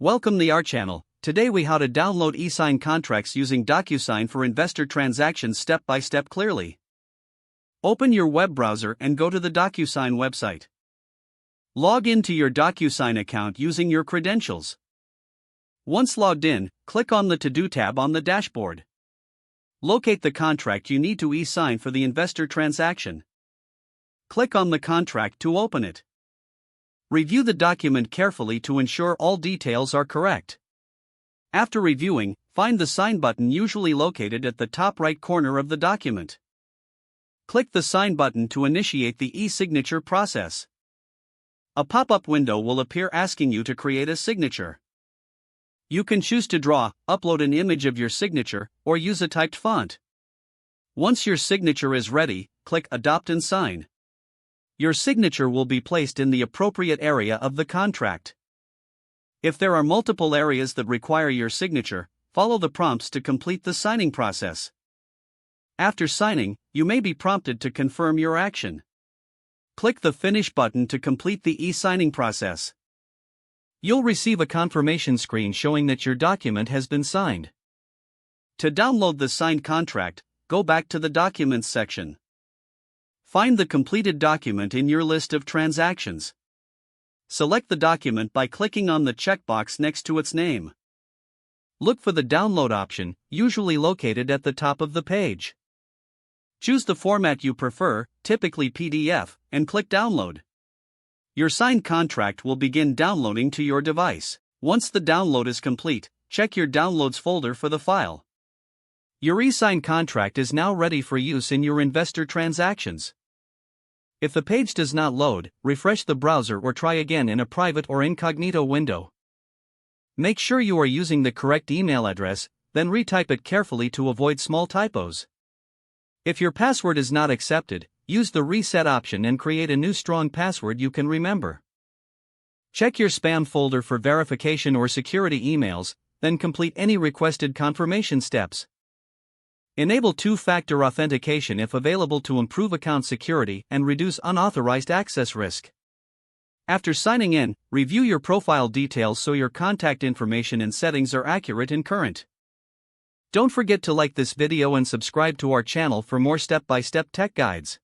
Welcome to our channel. Today we how to download e-sign contracts using DocuSign for investor transactions step by step clearly. Open your web browser and go to the DocuSign website. Log into your DocuSign account using your credentials. Once logged in, click on the To Do tab on the dashboard. Locate the contract you need to e-sign for the investor transaction. Click on the contract to open it. Review the document carefully to ensure all details are correct. After reviewing, find the Sign button usually located at the top right corner of the document. Click the Sign button to initiate the e-signature process. A pop-up window will appear asking you to create a signature. You can choose to draw, upload an image of your signature, or use a typed font. Once your signature is ready, click Adopt and Sign. Your signature will be placed in the appropriate area of the contract. If there are multiple areas that require your signature, follow the prompts to complete the signing process. After signing, you may be prompted to confirm your action. Click the Finish button to complete the e-signing process. You'll receive a confirmation screen showing that your document has been signed. To download the signed contract, go back to the Documents section. Find the completed document in your list of transactions. Select the document by clicking on the checkbox next to its name. Look for the Download option, usually located at the top of the page. Choose the format you prefer, typically PDF, and click Download. Your signed contract will begin downloading to your device. Once the download is complete, check your Downloads folder for the file. Your e-signed contract is now ready for use in your investor transactions. If the page does not load, refresh the browser or try again in a private or incognito window. Make sure you are using the correct email address, then retype it carefully to avoid small typos. If your password is not accepted, use the Reset option and create a new strong password you can remember. Check your spam folder for verification or security emails, then complete any requested confirmation steps. Enable two-factor authentication if available to improve account security and reduce unauthorized access risk. After signing in, review your profile details so your contact information and settings are accurate and current. Don't forget to like this video and subscribe to our channel for more step-by-step tech guides.